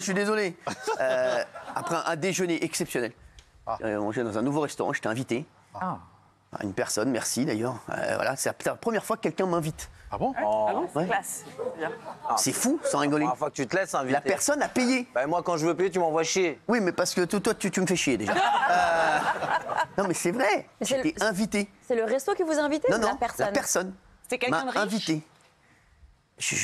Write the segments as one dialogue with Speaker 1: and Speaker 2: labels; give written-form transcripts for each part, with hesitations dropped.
Speaker 1: suis désolé. Après un déjeuner exceptionnel, mangé dans un nouveau restaurant, j'étais invité. Une personne, merci d'ailleurs. Voilà, c'est la première fois que quelqu'un m'invite.
Speaker 2: Ah bon?
Speaker 3: Ah bon, c'est
Speaker 1: Ouais.
Speaker 3: classe.
Speaker 1: C'est fou, sans rigoler.
Speaker 4: La fois que tu te laisses inviter.
Speaker 1: La personne a payé.
Speaker 4: Bah, moi, quand je veux payer, tu m'envoies chier.
Speaker 1: Oui, mais parce que toi, tu me fais chier déjà. Non, mais c'est vrai.
Speaker 5: Mais c'est
Speaker 1: J'étais invité.
Speaker 5: C'est le resto qui vous a invité
Speaker 1: Non,
Speaker 5: ou
Speaker 1: non,
Speaker 5: la personne?
Speaker 1: la personne
Speaker 3: C'était quelqu'un de
Speaker 1: m'a
Speaker 3: riche.
Speaker 1: invité. Je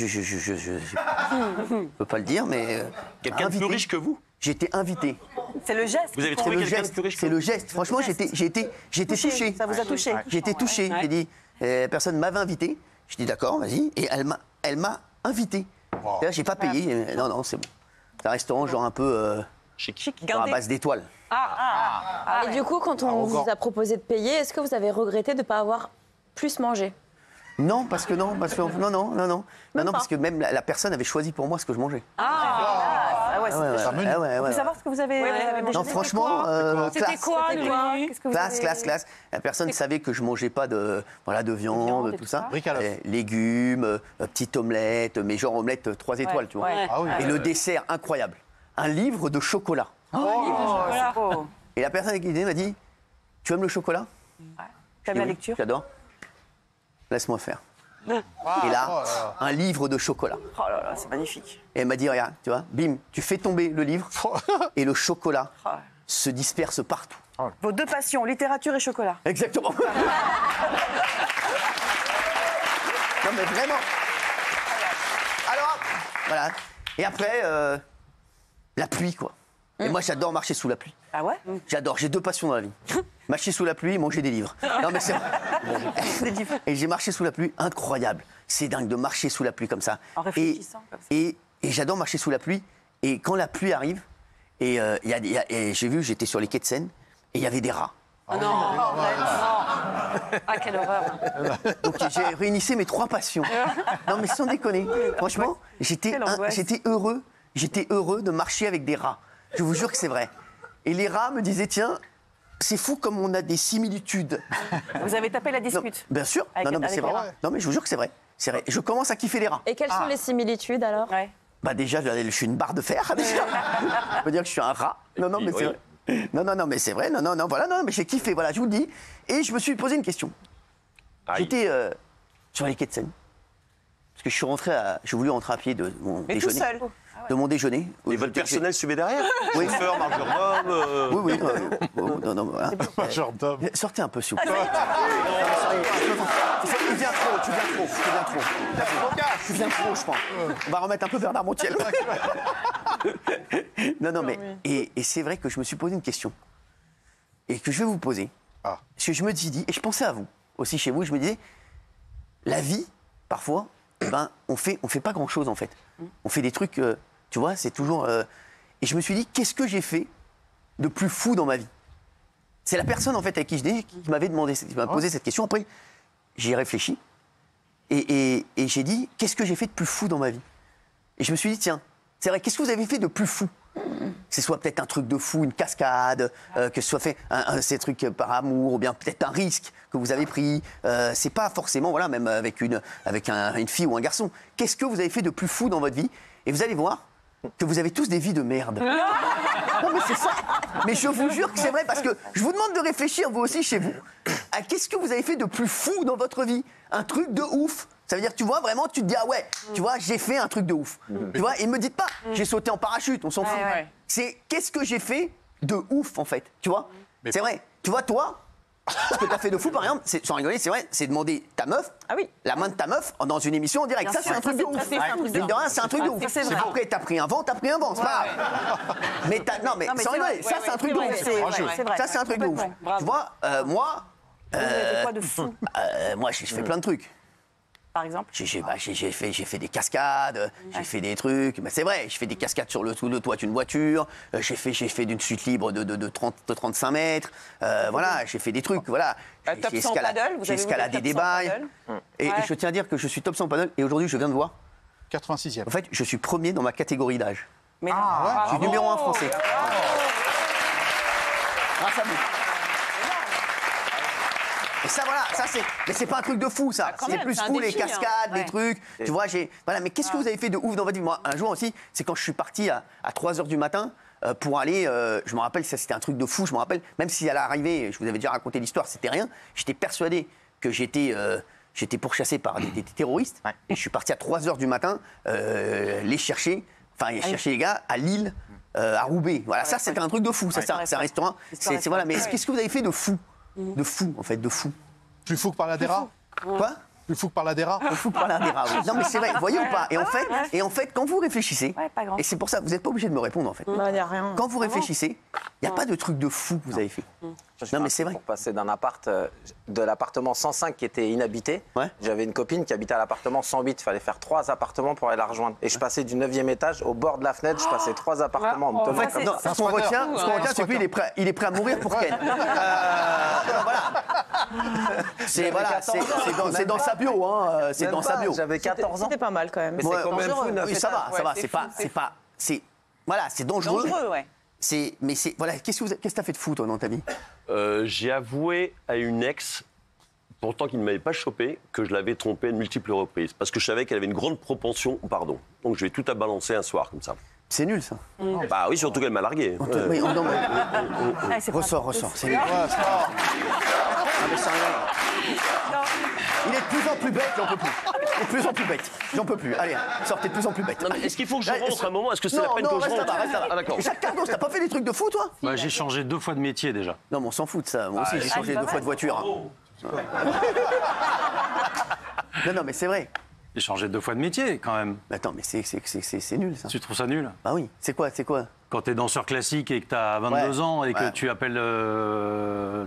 Speaker 1: peux pas le dire, mais
Speaker 2: Quelqu'un de plus riche que vous?
Speaker 1: J'étais invité.
Speaker 3: C'est le geste.
Speaker 2: Vous avez
Speaker 3: qui
Speaker 2: trouvé
Speaker 3: compte.
Speaker 1: Le
Speaker 2: quelqu'un de
Speaker 1: geste,
Speaker 2: plus riche que
Speaker 1: c'est
Speaker 2: vous?
Speaker 1: le geste. Franchement, j'ai été touché.
Speaker 3: Ça vous a touché.
Speaker 1: J'ai été touché.
Speaker 3: Ouais.
Speaker 1: J'ai dit, la personne m'avait invité. Je dis d'accord, vas-y. Et elle m'a invité. C'est-à-dire, j'ai pas payé. Non, non, c'est bon. C'est un restaurant genre un peu
Speaker 2: Chic.
Speaker 1: à
Speaker 3: Gardé.
Speaker 1: base d'étoiles.
Speaker 5: Et du coup, quand on vous a proposé de payer, est-ce que vous avez regretté de ne pas avoir plus mangé?
Speaker 1: Non, parce que non, non,
Speaker 5: pas.
Speaker 1: parce que même la personne avait choisi pour moi ce que je mangeais.
Speaker 3: Ah ouais,
Speaker 1: Ouais, ouais,
Speaker 3: c'était
Speaker 1: ouais,
Speaker 3: On
Speaker 1: ouais.
Speaker 3: peut savoir ce que vous avez mangé.
Speaker 1: Non, franchement,
Speaker 3: C'était
Speaker 1: classe.
Speaker 3: quoi,
Speaker 5: C'était
Speaker 3: lui
Speaker 5: quoi
Speaker 3: Qu'est-ce que vous avez-
Speaker 1: Classe. La personne savait que je mangeais pas de
Speaker 3: viande
Speaker 1: viande,
Speaker 3: et
Speaker 1: tout
Speaker 3: tout
Speaker 1: ça.
Speaker 3: ça.
Speaker 2: Bric à l'œuf.
Speaker 1: Légumes, petite omelette, mais genre omelette 3 étoiles, tu vois.
Speaker 3: Ouais.
Speaker 2: Ah oui.
Speaker 1: Et le dessert incroyable, un livre de chocolat.
Speaker 3: Voilà. Oh.
Speaker 1: Et la personne qui m'a dit, tu aimes le chocolat?
Speaker 3: T'aimes la lecture?
Speaker 1: J'adore. Laisse-moi faire. Et là, un livre de chocolat.
Speaker 3: Oh là là, c'est magnifique.
Speaker 1: Et elle m'a dit, regarde, tu vois, bim, tu fais tomber le livre et le chocolat se disperse partout.
Speaker 3: Vos deux passions, littérature et chocolat.
Speaker 1: Exactement. Non, mais vraiment. Alors, voilà. Et après, la pluie, quoi. Et moi, j'adore marcher sous la pluie.
Speaker 3: Ah ouais?
Speaker 1: J'adore, j'ai deux passions dans la vie. Marcher sous la pluie et manger des livres. Non, mais c'est vrai. Et j'ai marché sous la pluie, incroyable. C'est dingue de marcher sous la pluie comme ça.
Speaker 3: En réfléchissant comme ça.
Speaker 1: Et j'adore marcher sous la pluie. Et quand la pluie arrive, et j'ai vu, j'étais sur les quais de Seine, et il y avait des rats.
Speaker 3: Ah non. Ah, quelle horreur.
Speaker 1: Donc j'ai réunissé mes trois passions. Non, mais sans déconner. Franchement,
Speaker 3: Quelle angoisse.
Speaker 1: j'étais heureux de marcher avec des rats. Je vous jure que c'est vrai. Et les rats me disaient, tiens, c'est fou comme on a des similitudes.
Speaker 3: Vous avez tapé la
Speaker 1: Non,
Speaker 3: dispute.
Speaker 1: bien sûr.
Speaker 3: Avec-
Speaker 1: Non, mais
Speaker 3: avec
Speaker 1: c'est
Speaker 3: les
Speaker 1: vrai.
Speaker 3: rats.
Speaker 1: Non, mais je vous jure que c'est vrai. C'est vrai. Je commence à kiffer les rats.
Speaker 5: Et quelles sont les similitudes alors?
Speaker 3: Ouais.
Speaker 1: Bah déjà, je suis une barre de fer. Déjà. On peut dire que je suis un rat. Non, mais c'est vrai. Non, mais c'est vrai. Non, voilà. Non, mais j'ai kiffé. Voilà, je vous le dis. Et je me suis posé une question. J'étais sur les quais de Seine. Parce que j'ai voulu rentrer à pied de mon
Speaker 3: Mais tout
Speaker 1: déjeuner.
Speaker 3: seul.
Speaker 1: De mon déjeuner.
Speaker 2: Et votre personnel suivait derrière?
Speaker 1: Oui.
Speaker 2: Chauffeur, margeur d'homme.
Speaker 1: Oui. Non, voilà.
Speaker 2: Genre d'homme.
Speaker 1: Sortez un peu, s'il vous plaît. Tu viens trop, je pense. On va remettre un peu Bernard Montiel. Non, mais... Et c'est vrai que je me suis posé une question. Et que je vais vous poser.
Speaker 2: Ah.
Speaker 1: Parce que je me dis, et je pensais à vous, aussi chez vous, je me disais, la vie, parfois, on fait pas grand-chose, en fait. On fait des trucs, tu vois, c'est toujours... Et je me suis dit, qu'est-ce que j'ai fait de plus fou dans ma vie? C'est la personne, en fait, avec qui je dis, qui m'avait demandé, qui m'a posé cette question. Après, j'y ai réfléchi. Et j'ai dit, qu'est-ce que j'ai fait de plus fou dans ma vie? Et je me suis dit, tiens, c'est vrai, qu'est-ce que vous avez fait de plus fou? Que ce soit peut-être un truc de fou, une cascade, que ce soit fait ces trucs par amour, ou bien peut-être un risque que vous avez pris. C'est pas forcément, voilà, même avec une fille ou un garçon. Qu'est-ce que vous avez fait de plus fou dans votre vie? Et vous allez voir que vous avez tous des vies de merde. Non, mais c'est ça. Mais je vous jure que c'est vrai, parce que je vous demande de réfléchir, vous aussi, chez vous, à qu'est-ce que vous avez fait de plus fou dans votre vie? Un truc de ouf. Ça veut dire, tu vois, vraiment, tu te dis, ah ouais, tu vois, j'ai fait un truc de ouf. Tu vois, et me dites pas, j'ai sauté en parachute, on s'en fout.
Speaker 3: ouais.
Speaker 1: C'est qu'est-ce que j'ai fait de ouf, en fait, tu vois. C'est vrai. Tu vois, toi, ce que t'as fait de fou, par exemple, sans rigoler, c'est vrai, c'est demander ta meuf,
Speaker 3: Ah oui.
Speaker 1: la main de ta meuf, dans une émission en direct.
Speaker 3: Bien
Speaker 1: Ça,
Speaker 3: sûr,
Speaker 1: c'est un truc de
Speaker 3: ça,
Speaker 1: ouf.
Speaker 3: c'est un truc de
Speaker 1: Mine de
Speaker 3: ouf.
Speaker 1: rien, c'est un truc de ouf.
Speaker 3: c'est vrai.
Speaker 1: Après, t'as pris un vent, c'est pas grave. Mais non, mais
Speaker 3: Non, mais
Speaker 1: sans
Speaker 3: c'est vrai.
Speaker 1: rigoler, ça, c'est un truc de
Speaker 3: Ouais,
Speaker 1: ouf.
Speaker 3: c'est vrai, c'est vrai.
Speaker 1: Ça, c'est un truc de ouf.
Speaker 3: Complètement. Bravo.
Speaker 1: Tu vois, moi,
Speaker 3: Vous avez fait quoi de fou,
Speaker 1: moi, j'ai fait plein de trucs.
Speaker 3: par exemple?
Speaker 1: J'ai fait des cascades, j'ai fait des trucs. Bah, c'est vrai, j'ai fait des cascades sur le toit d'une voiture. J'ai fait d'une chute libre de 35 mètres. Voilà, j'ai fait des trucs. Voilà.
Speaker 3: Top 100 paddle, vous
Speaker 1: J'ai
Speaker 3: avez
Speaker 1: escaladé
Speaker 3: top
Speaker 1: des
Speaker 3: 100
Speaker 1: bails.
Speaker 3: paddle.
Speaker 1: Et
Speaker 3: Ouais.
Speaker 1: je tiens à dire que je suis top 100 paddle. Et aujourd'hui, je viens de voir.
Speaker 2: 86e.
Speaker 1: En fait, je suis premier dans ma catégorie d'âge.
Speaker 3: Mais non.
Speaker 1: Je suis numéro 1 français. Grâce à vous. Et ça, voilà, ça c'est. Mais c'est pas un truc de fou, ça.
Speaker 3: quand
Speaker 1: C'est
Speaker 3: même,
Speaker 1: plus
Speaker 3: c'est un
Speaker 1: fou, les
Speaker 3: défi, hein.
Speaker 1: cascades, les
Speaker 3: Ouais.
Speaker 1: trucs. Tu vois, Voilà, mais qu'est-ce que vous avez fait de ouf dans votre vie? Moi, un jour aussi, c'est quand je suis parti à 3 h du matin pour aller. Je me rappelle, ça c'était un truc de fou, je me rappelle. Même si à l'arrivée, je vous avais déjà raconté l'histoire, c'était rien. J'étais persuadé que j'étais pourchassé par des terroristes.
Speaker 6: Ouais.
Speaker 1: Et je suis parti à 3 h du matin les chercher, les gars à Lille, à Roubaix. Voilà, ça c'était un truc de fou, ça, c'est un restaurant. Voilà, mais qu'est-ce que vous avez fait de fou? De fou, en fait, de fou.
Speaker 7: Plus fou que par la DERA.
Speaker 1: Quoi?
Speaker 7: Plus fou que par la DERA.
Speaker 1: De fou par la DERA, oui. Non, mais c'est vrai, vous voyez ou pas? Et en fait, quand vous réfléchissez,
Speaker 3: Ouais, pas grand.
Speaker 1: et c'est pour ça, vous n'êtes pas obligé de me répondre, en fait.
Speaker 5: Bah, y a rien.
Speaker 1: Quand vous réfléchissez, il n'y a pas de truc de fou que vous avez fait. Non, mais c'est vrai.
Speaker 4: Pour passer d'un appart, de l'appartement 105 qui était inhabité,
Speaker 1: Ouais.
Speaker 4: j'avais une copine qui habitait à l'appartement 108. Il fallait faire 3 appartements pour aller la rejoindre. Et je passais du 9e étage au bord de la fenêtre, je passais 3 appartements. en me
Speaker 1: En
Speaker 4: tenant
Speaker 1: fait,
Speaker 4: comme
Speaker 1: non,
Speaker 4: ça.
Speaker 1: ce qu'on retient, c'est qu'il est prêt à mourir pour Ken. Voilà. C'est dans sa bio, hein. C'est
Speaker 4: Même
Speaker 1: dans sa
Speaker 4: pas,
Speaker 1: bio.
Speaker 4: J'avais 14 ans.
Speaker 5: C'était pas mal quand même.
Speaker 4: Mais c'est quand même fou,
Speaker 1: Oui, ça va, ça va. C'est dangereux.
Speaker 3: ouais.
Speaker 1: Voilà. Qu'est-ce que t'as fait de fou, toi, dans ta vie?
Speaker 2: J'ai avoué à une ex, pourtant qui ne m'avait pas chopé, que je l'avais trompée à de multiples reprises. Parce que je savais qu'elle avait une grande propension au pardon. Donc je vais tout à balancer un soir, comme ça.
Speaker 1: C'est nul, ça.
Speaker 2: Bah oui, surtout qu'elle m'a largué.
Speaker 1: Mais, non, mais- Ressort. C'est nul. Ah, mais c'est rien. Il est de plus en plus bête, j'en peux plus. Il est de plus en plus bête. J'en peux plus. Allez, sortez de plus en plus bête.
Speaker 2: Non, mais est-ce qu'il faut que je rentre un moment? Est-ce que c'est la peine que je
Speaker 1: reste
Speaker 2: rentre?
Speaker 1: là-bas, reste là-bas.
Speaker 2: Ah, d'accord.
Speaker 1: Jacques Cardos, t'as pas fait des trucs de fou, toi?
Speaker 6: Bah, j'ai changé 2 fois de métier déjà.
Speaker 1: Non, mais on s'en fout de ça. Moi aussi, j'ai changé 2 fois de voiture. Non, mais c'est vrai.
Speaker 6: J'ai changé 2 fois de métier quand même.
Speaker 1: Mais attends, mais c'est nul, ça.
Speaker 6: Tu trouves ça nul?
Speaker 1: Bah oui. C'est quoi?
Speaker 6: Quand t'es danseur classique et que t'as 22 ans et que tu appelles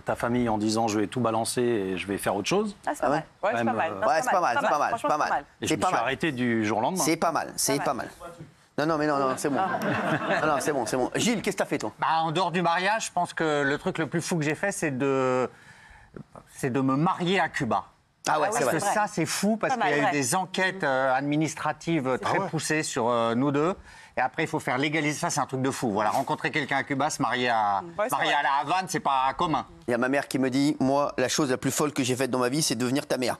Speaker 6: ta famille en disant je vais tout balancer et je vais faire autre chose.
Speaker 3: Ah, c'est pas
Speaker 1: Ah ouais
Speaker 3: mal. Ouais, c'est
Speaker 6: Même,
Speaker 3: pas mal.
Speaker 1: Ouais, c'est pas mal, c'est pas mal,
Speaker 3: Franchement,
Speaker 1: pas mal.
Speaker 6: et je
Speaker 1: C'est
Speaker 6: me
Speaker 1: pas
Speaker 6: suis
Speaker 1: mal.
Speaker 6: arrêté du jour au lendemain.
Speaker 1: C'est pas mal, c'est pas mal. Non, c'est bon. Non, c'est bon. Gilles, qu'est-ce que t'as fait, toi?
Speaker 8: Bah, en dehors du mariage, je pense que le truc le plus fou que j'ai fait, c'est de me marier à Cuba.
Speaker 1: Ah ouais, c'est
Speaker 8: Parce
Speaker 1: vrai.
Speaker 8: que ça, c'est fou, parce
Speaker 3: Pas
Speaker 8: qu'il y a
Speaker 3: mal,
Speaker 8: eu
Speaker 3: ouais.
Speaker 8: des enquêtes administratives très poussées sur nous deux. Et après, il faut faire légaliser. Ça, c'est un truc de fou. Voilà, rencontrer quelqu'un à Cuba, se marier à la Havane, c'est pas commun.
Speaker 1: Il y a ma mère qui me dit, moi, la chose la plus folle que j'ai faite dans ma vie, c'est devenir ta mère.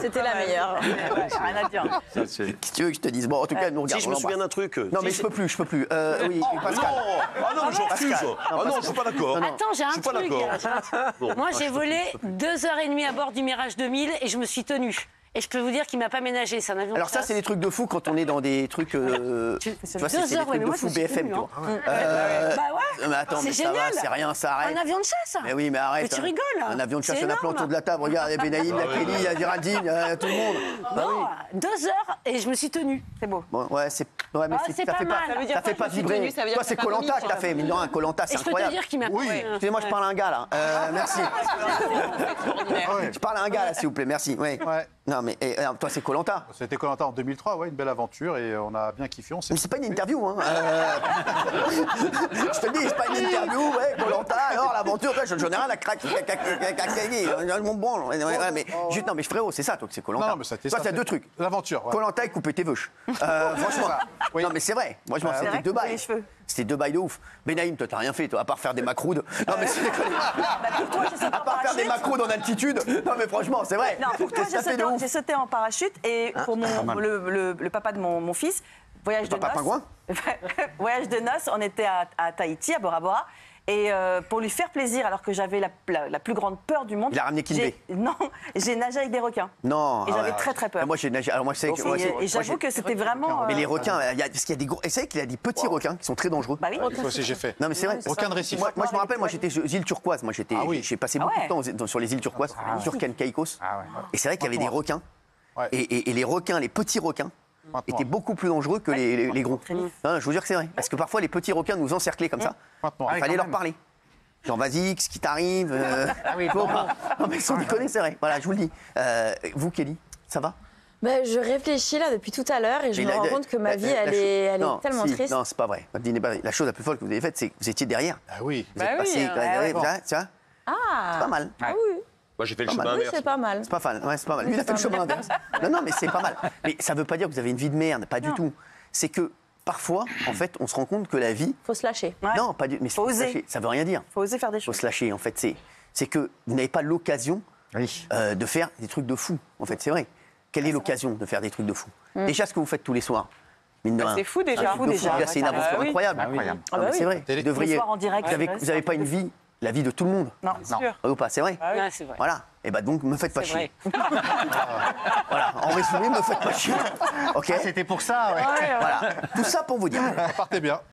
Speaker 5: C'était la meilleure.
Speaker 3: Ouais, rien à dire.
Speaker 6: Ça, c'est-
Speaker 1: Qu'est-ce que tu veux que je te dise? Bon, en tout cas, elle nous regarde.
Speaker 2: Si, je me
Speaker 1: on
Speaker 2: souviens
Speaker 1: l'embrasse.
Speaker 2: d'un truc.
Speaker 1: Non, mais je peux plus. Oui, Pascal.
Speaker 2: Ah non, je refuse. Ah non, je suis pas d'accord.
Speaker 9: Attends, j'ai
Speaker 2: Je
Speaker 9: un
Speaker 2: suis pas
Speaker 9: truc.
Speaker 2: d'accord. Bon,
Speaker 9: Moi, j'ai volé 2h30 à bord du Mirage 2000 et je me suis tenue. Et je peux vous dire qu'il m'a pas ménagé, c'est un avion
Speaker 1: Alors
Speaker 9: de
Speaker 1: ça,
Speaker 9: chasse.
Speaker 1: c'est des trucs de fou quand on est dans des trucs... tu vois, c'est
Speaker 9: 2
Speaker 1: des
Speaker 9: heures, ouais,
Speaker 1: trucs
Speaker 9: mais
Speaker 1: de
Speaker 9: moi, je
Speaker 1: fou
Speaker 9: me suis
Speaker 1: BFM,
Speaker 9: tenue,
Speaker 1: tu vois.
Speaker 9: Bah ouais,
Speaker 1: Mais attends, mais
Speaker 9: c'est
Speaker 1: ça va,
Speaker 9: génial.
Speaker 1: c'est rien, ça arrête.
Speaker 9: Un avion de chasse.
Speaker 1: Mais oui, mais arrête.
Speaker 9: Mais tu
Speaker 1: hein.
Speaker 9: rigoles.
Speaker 1: Un avion de chasse,
Speaker 9: C'est
Speaker 1: on a plein
Speaker 9: énorme.
Speaker 1: autour de la table. Regarde, il y a Benaïm, il y a Kelly, il y a Géraldine, il y a tout le monde. Bah oui.
Speaker 9: Non, 2 heures et je me suis tenue.
Speaker 3: C'est beau.
Speaker 1: Bon, ouais, mais
Speaker 9: Ah, c'est
Speaker 1: ça
Speaker 9: pas
Speaker 1: fait
Speaker 9: mal.
Speaker 1: pas,
Speaker 9: Ça veut
Speaker 3: dire
Speaker 1: ça
Speaker 3: quoi,
Speaker 1: fait pas
Speaker 3: je me suis
Speaker 1: vibrer.
Speaker 3: tenue, ça veut dire
Speaker 1: Toi,
Speaker 3: que
Speaker 1: c'est
Speaker 3: t'as pas
Speaker 1: Koh-Lanta
Speaker 3: vomi,
Speaker 1: que t'as fait, mine de rien, Koh-Lanta, c'est
Speaker 9: Et je peux te
Speaker 1: incroyable.
Speaker 9: dire qu'il m'a...
Speaker 7: Oui.
Speaker 1: Excusez-moi, je parle à un gars, là. Merci. Je parle à un gars, là, s'il vous plaît, merci. Ouais.
Speaker 7: Ouais.
Speaker 1: Non, mais toi, c'est Koh-Lanta.
Speaker 7: C'était Koh-Lanta en 2003, ouais, une belle aventure et on a bien kiffé. On s'est
Speaker 1: Mais c'est pas une interview, hein. Je te dis, c'est pas une interview, ouais, Koh-Lanta, alors l'aventure, toi, j'en ai rien à craquer, mon bon. Mais juste, non, mais frérot, c'est ça, toi, que c'est Koh-Lanta.
Speaker 7: Non, mais ça a été
Speaker 1: Toi,
Speaker 7: ça,
Speaker 1: c'est
Speaker 7: c'est
Speaker 1: deux trucs.
Speaker 7: l'aventure. Ouais.
Speaker 1: Koh-Lanta et couper tes veuches. Franchement.
Speaker 7: Oui.
Speaker 1: Non, mais c'est vrai. Moi, je m'en
Speaker 3: C'est
Speaker 1: c'était
Speaker 3: vrai,
Speaker 1: deux
Speaker 3: couper
Speaker 1: bails.
Speaker 3: les cheveux.
Speaker 1: C'était 2 bails de ouf. Benaïm, toi, t'as rien fait, toi, à part faire des macroudes. Non, mais c'est déconné.
Speaker 3: Pour toi, j'ai sauté
Speaker 1: À
Speaker 3: en
Speaker 1: part faire des
Speaker 3: parachute.
Speaker 1: macroudes en altitude. Non, mais franchement, c'est vrai.
Speaker 3: Non, pour toi,
Speaker 1: Ça fait de ouf.
Speaker 3: j'ai sauté en parachute et pour le papa de mon fils, voyage de
Speaker 1: Papa
Speaker 3: noces.
Speaker 1: pingouin
Speaker 3: Voyage de noces, on était à Tahiti, à Bora Bora. Et pour lui faire plaisir, alors que j'avais la plus grande peur du monde.
Speaker 1: Il a ramené Kinbé.
Speaker 3: Non, j'ai nagé avec des requins.
Speaker 1: Non.
Speaker 3: Et j'avais
Speaker 1: ouais.
Speaker 3: très très peur.
Speaker 1: Moi, j'ai nagé. Alors, moi, je sais que. moi,
Speaker 3: Et j'avoue que c'était vraiment.
Speaker 1: Mais les requins, parce qu'il y a des gros. Et c'est vrai qu'il y a des petits requins qui sont très dangereux.
Speaker 3: Bah oui.
Speaker 7: Moi aussi, j'ai fait.
Speaker 1: Non, mais c'est vrai.
Speaker 7: Requin de récif.
Speaker 1: Moi, je me rappelle, moi, j'étais aux îles Turquoises. Moi,
Speaker 7: Ah oui.
Speaker 1: j'ai passé
Speaker 3: Ah
Speaker 1: beaucoup
Speaker 3: ouais.
Speaker 1: de temps sur les îles Turquoises, Turkane, Caïcos.
Speaker 8: Ah ouais.
Speaker 1: Et c'est vrai qu'il y avait des requins.
Speaker 7: Ouais.
Speaker 1: Et les requins, les petits requins,
Speaker 7: Pointe-Noire.
Speaker 1: étaient beaucoup plus dangereux que les gros.
Speaker 3: vif.
Speaker 1: Non, je vous jure que c'est vrai. Parce que parfois, les petits requins nous encerclaient comme ça.
Speaker 7: Pointe-Noire.
Speaker 1: Il fallait
Speaker 8: quand
Speaker 1: leur
Speaker 8: même.
Speaker 1: parler. Genre, vas-y, ce qui t'arrive.
Speaker 8: Ah oui,
Speaker 1: faut pas. Non, mais sans déconner, c'est vrai. Voilà, je vous le dis. Vous, Kelly, ça va?
Speaker 5: Ben, je réfléchis là depuis tout à l'heure et je me rends compte que ma vie, elle est tellement triste.
Speaker 1: Non, c'est pas vrai. La chose la plus folle que vous avez faite, c'est que vous étiez derrière.
Speaker 7: Ah oui.
Speaker 1: Vous êtes passé. Tu vois, c'est pas mal.
Speaker 5: Ah oui,
Speaker 2: Moi, j'ai fait le
Speaker 1: Pas
Speaker 2: chemin
Speaker 1: mal.
Speaker 5: oui,
Speaker 2: inverse.
Speaker 5: c'est pas mal.
Speaker 1: C'est pas mal. Ouais, c'est pas mal. Lui, il a fait le chemin inverse. Non, mais c'est pas mal. Mais ça veut pas dire que vous avez une vie de merde, pas du tout. C'est que parfois, en fait, on se rend compte que la vie...
Speaker 5: Faut se lâcher.
Speaker 3: Ouais.
Speaker 1: Non, pas du... Mais
Speaker 3: Faut
Speaker 1: se
Speaker 3: oser.
Speaker 1: lâcher, ça veut rien dire.
Speaker 3: Faut oser faire des
Speaker 1: Faut
Speaker 3: choses.
Speaker 1: se lâcher, en fait. C'est que vous n'avez pas l'occasion
Speaker 8: Oui.
Speaker 1: de faire des trucs de fou. En fait, c'est vrai. Quelle est l'occasion de faire des trucs de fou Déjà, ce que vous faites tous les soirs. Mine de rien.
Speaker 10: C'est fou déjà.
Speaker 1: Un truc de fou. Déjà, c'est une aventure
Speaker 10: oui.
Speaker 1: incroyable.
Speaker 8: Incroyable.
Speaker 1: Non, mais c'est vrai.
Speaker 7: Télé-
Speaker 1: Vous devriez.
Speaker 3: Le soir en direct,
Speaker 1: Vous
Speaker 3: ouais,
Speaker 1: n'avez pas une vie, la vie de tout le monde.
Speaker 3: Non.
Speaker 10: Bien sûr.
Speaker 1: Ou pas, c'est vrai.
Speaker 9: Ouais, c'est vrai.
Speaker 1: Voilà. Et bah donc, me faites pas
Speaker 9: C'est
Speaker 1: chier.
Speaker 9: vrai.
Speaker 1: Voilà. En résumé, me faites pas chier. Ok.
Speaker 8: C'était pour ça, ouais.
Speaker 1: Voilà. Tout ça pour vous dire.
Speaker 7: Partez bien.